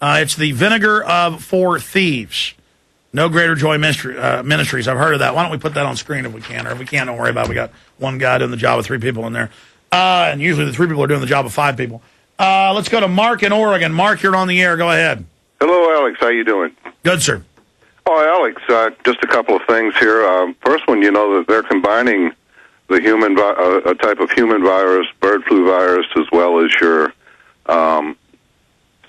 It's the Vinegar for Thieves. No Greater Joy Ministries. I've heard of that. Why don't we put that on screen if we can? Or if we can't, don't worry about it. We got one guy doing the job with 3 people in there. And usually the 3 people are doing the job of 5 people. Let's go to Mark in Oregon. Mark, you're on the air. Go ahead. Hello, Alex. How you doing? Good, sir. Oh, Alex, just a couple of things here. First one, you know that they're combining the a type of human virus, bird flu virus, as well as your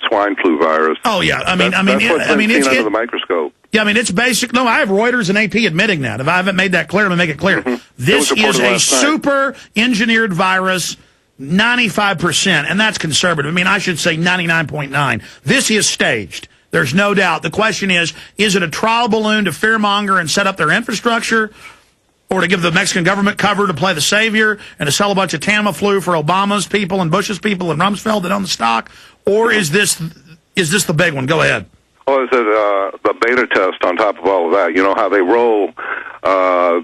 swine flu virus. Oh yeah, That's what's been seen under the microscope. Yeah, I mean it's basic. No, I have Reuters and AP admitting that. If I haven't made that clear, I'm gonna make it clear. This is a super engineered virus. 95%, and that's conservative. I mean, I should say 99.9. This is staged. There's no doubt. The question is it a trial balloon to fearmonger and set up their infrastructure, or to give the Mexican government cover to play the savior and to sell a bunch of Tamiflu for Obama's people and Bush's people and Rumsfeld that own the stock? Or is this the big one? Go ahead. Well, is it the beta test on top of all of that? You know how they roll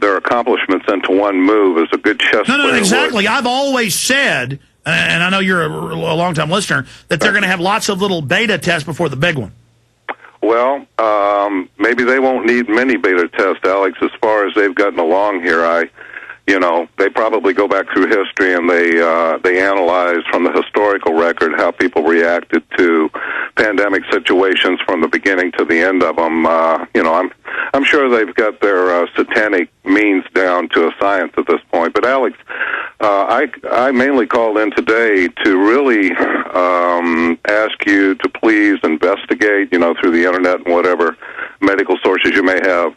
their accomplishments into one move is a good chess player. No, exactly. I've always said, and I know you're a long-time listener, that they're going to have lots of little beta tests before the big one. Well, maybe they won't need many beta tests, Alex, as far as they've gotten along here. They probably go back through history and they analyze from the historical record how people reacted to pandemic situations from the beginning to the end of them. I'm sure they've got their satanic means down to a science at this point. But Alex, I mainly called in today to really ask you to please investigate, through the internet and whatever medical sources you may have,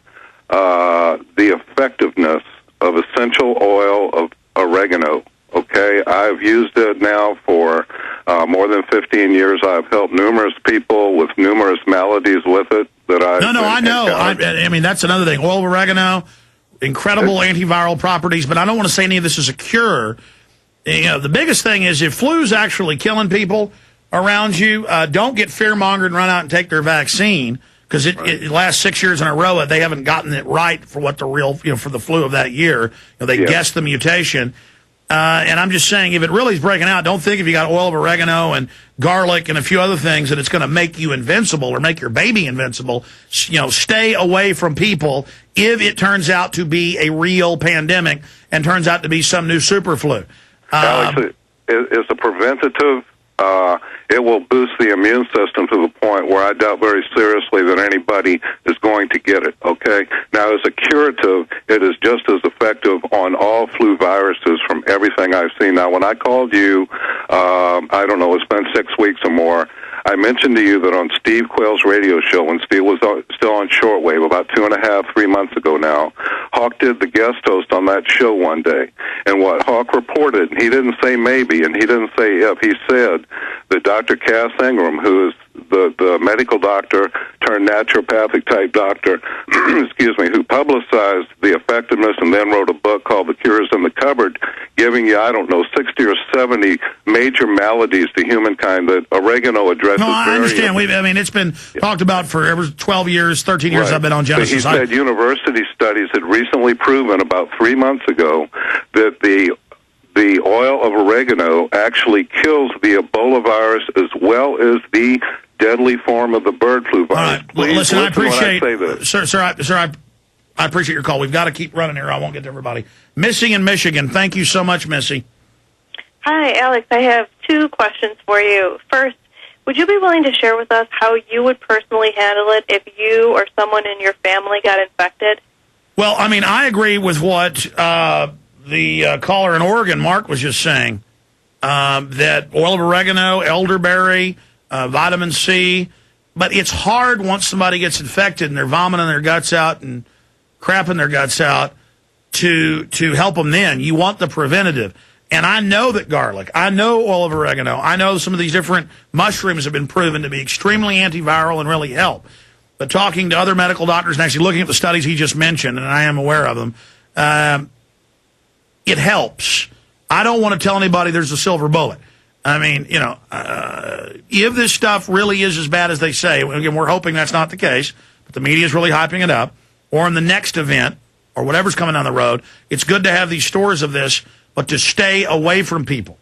the effectiveness of essential oil of oregano. Okay, I've used it now for more than 15 years. I've helped numerous people with numerous maladies with it. I know. I mean, that's another thing. Oil of oregano, incredible antiviral properties, but I don't want to say any of this is a cure. The biggest thing is if flu's actually killing people around you, don't get fear-mongered and run out and take their vaccine. Because it lasts 6 years in a row, they haven't gotten it right for what the real, for the flu of that year. They guessed the mutation. And I'm just saying, if it really is breaking out, don't think if you got oil of oregano and garlic and a few other things that it's going to make you invincible or make your baby invincible. Stay away from people if it turns out to be a real pandemic and turns out to be some new super flu. Alex, is a preventative. It will boost the immune system to the point where I doubt very seriously that anybody is going to get it, okay? Now, as a curative, it is just as effective on all flu viruses from everything I've seen. Now, when I called you, I don't know, it's been 6 weeks or more, I mentioned to you that on Steve Quayle's radio show, when Steve was still on shortwave about 2.5, 3 months ago now, Hawk did the guest host on that show one day. And what Hawk reported, he didn't say maybe, and he didn't say if, he said that Dr. Cass Ingram, who is the medical doctor turned naturopathic type doctor, excuse me, who publicized the effectiveness and then wrote a book called The Cures in the Cupboard, giving you, 60 or 70 major maladies to humankind that oregano addresses. No, I understand. It's been talked about for ever 12 years, 13 years I've been on Genesis. But he said university studies had recently proven about 3 months ago that the oil of oregano actually kills the Ebola virus as well as the deadly form of the bird flu virus. All right. Well, listen, I appreciate, I appreciate your call. We've got to keep running here. I won't get to everybody. Missy in Michigan. Thank you so much, Missy. Hi, Alex. I have 2 questions for you. First, would you be willing to share with us how you would personally handle it if you or someone in your family got infected? Well, I agree with what the caller in Oregon, Mark, was just saying, that oil of oregano, elderberry, vitamin C, but it's hard once somebody gets infected and they're vomiting their guts out and crapping their guts out to help them then. You want the preventative. And I know that garlic, I know oil of oregano, I know some of these different mushrooms have been proven to be extremely antiviral and really help. But talking to other medical doctors and actually looking at the studies he just mentioned, and I am aware of them, it helps. I don't want to tell anybody there's a silver bullet. If this stuff really is as bad as they say, again, we're hoping that's not the case, but the media is really hyping it up, or in the next event, or whatever's coming down the road, it's good to have these stores of this, but to stay away from people.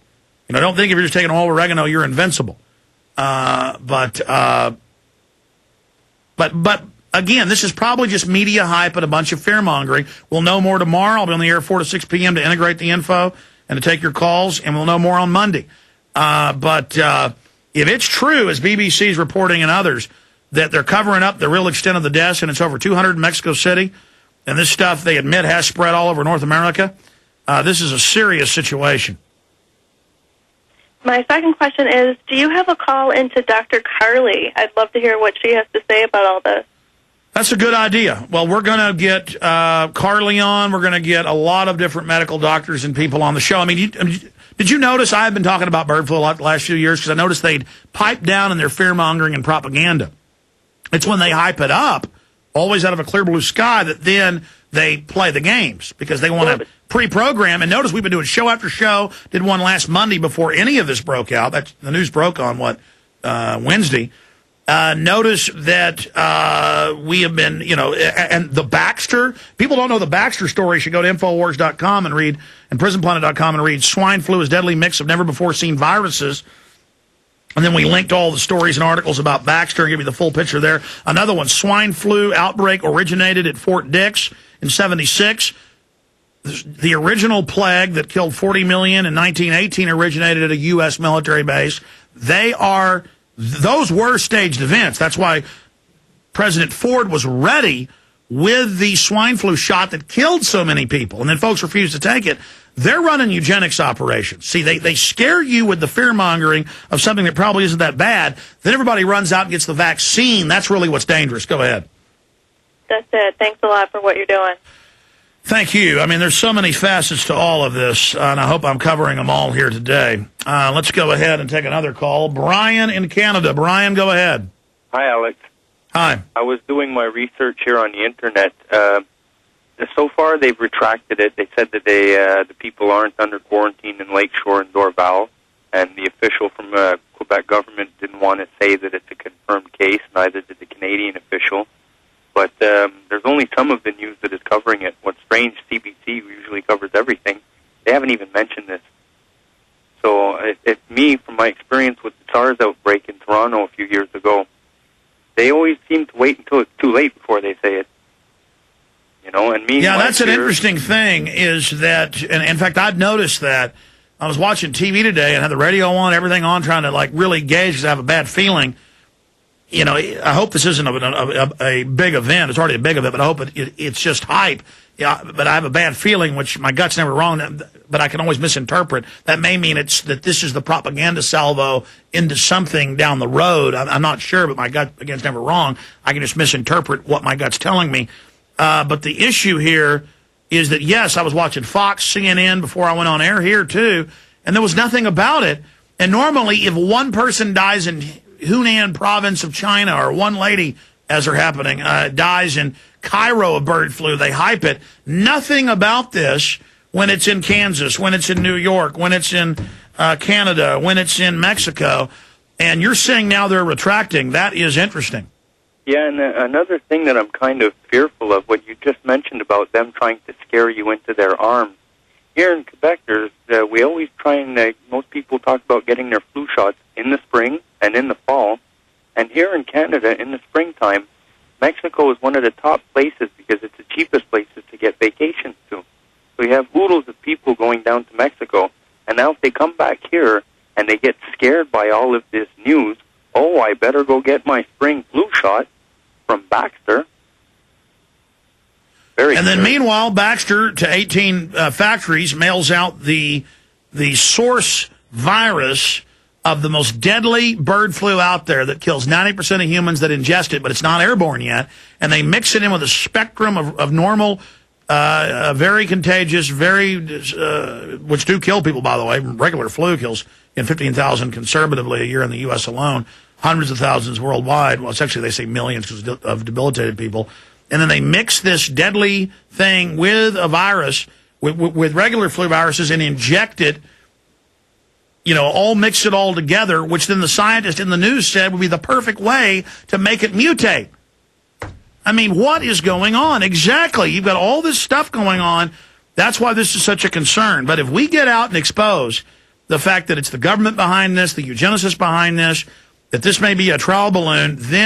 Don't think if you're just taking oil oregano, you're invincible. But But again, this is probably just media hype and a bunch of fear-mongering. We'll know more tomorrow. I'll be on the air 4 to 6 p.m. to integrate the info and to take your calls, and we'll know more on Monday. But if it's true, as BBC is reporting and others, that they're covering up the real extent of the deaths, and it's over 200 in Mexico City, and this stuff, they admit, has spread all over North America, this is a serious situation. My second question is, do you have a call into Dr. Carly? I'd love to hear what she has to say about all this. That's a good idea. Well, we're going to get Carly on. We're going to get a lot of different medical doctors and people on the show. I mean, did you notice I've been talking about bird flu a lot the last few years because I noticed they'd pipe down in their fear-mongering and propaganda. It's when they hype it up, always out of a clear blue sky, that then they play the games because they want to pre-program. And notice we've been doing show after show. Did one last Monday before any of this broke out. The news broke on, Wednesday. Notice that we have been, and the Baxter, people don't know the Baxter story. You should go to Infowars.com and read, and PrisonPlanet.com and read, swine flu is deadly mix of never-before-seen viruses. And then we linked all the stories and articles about Baxter and give you the full picture there. Another one, swine flu outbreak originated at Fort Dix in 1976. The original plague that killed 40 million in 1918 originated at a U.S. military base. Those were staged events. That's why President Ford was ready with the swine flu shot that killed so many people. And then folks refused to take it. They're running eugenics operations. See, they scare you with the fear-mongering of something that probably isn't that bad. Then everybody runs out and gets the vaccine. That's really what's dangerous. Go ahead. That's it. Thanks a lot for what you're doing. Thank you. I mean, there's so many facets to all of this, and I hope I'm covering them all here today. Let's go ahead and take another call. Brian in Canada. Brian, go ahead. Hi, Alex. Hi. I was doing my research here on the Internet. So far, they've retracted it. They said that the people aren't under quarantine in Lakeshore and Dorval, and the official from Quebec government didn't want to say that it's a confirmed case, neither did the Canadian official. But there's only some of the news that is covering it. What's strange, CBC usually covers everything. They haven't even mentioned this. So me, from my experience with the SARS outbreak in Toronto a few years ago, they always seem to wait until it's too late before they say it. And me. Yeah, that's an interesting thing is that, and in fact, I've noticed that. I was watching TV today and had the radio on, everything on, trying to really gauge because I have a bad feeling. I hope this isn't a big event. It's already a big event, but I hope it's just hype. Yeah, but I have a bad feeling, which my gut's never wrong, but I can always misinterpret. That may mean that this is the propaganda salvo into something down the road. I'm not sure, but my gut, again, is never wrong. I can just misinterpret what my gut's telling me. But the issue here is that, yes, I was watching Fox, CNN before I went on air here, too, and there was nothing about it. And normally, if one person dies in Hunan province of China, or one lady, as are happening, dies in Cairo of bird flu, they hype it. Nothing about this when it's in Kansas, when it's in New York, when it's in Canada, when it's in Mexico. And you're saying now they're retracting. That is interesting. Yeah, and another thing that I'm kind of fearful of, what you just mentioned about them trying to scare you into their arms. Here in Quebec, we always try and, most people talk about getting their flu shots in the spring and in the fall. And here in Canada, in the springtime, Mexico is one of the top places because it's the cheapest places to get vacations to. So you have oodles of people going down to Mexico. And now if they come back here and they get scared by all of this news, oh, I better go get my spring flu shot from Baxter. And then meanwhile, Baxter, to 18 factories, mails out the source virus of the most deadly bird flu out there that kills 90% of humans that ingest it, but it's not airborne yet. And they mix it in with a spectrum of normal, very contagious, which do kill people, by the way. Regular flu kills 15,000 conservatively a year in the U.S. alone, hundreds of thousands worldwide. Well, it's actually, they say millions because of debilitated people. And then they mix this deadly thing with a virus, with regular flu viruses, and inject it, all mix it all together, which then the scientist in the news said would be the perfect way to make it mutate. I mean, what is going on? Exactly. You've got all this stuff going on. That's why this is such a concern. But if we get out and expose the fact that it's the government behind this, the eugenicists behind this, that this may be a trial balloon, then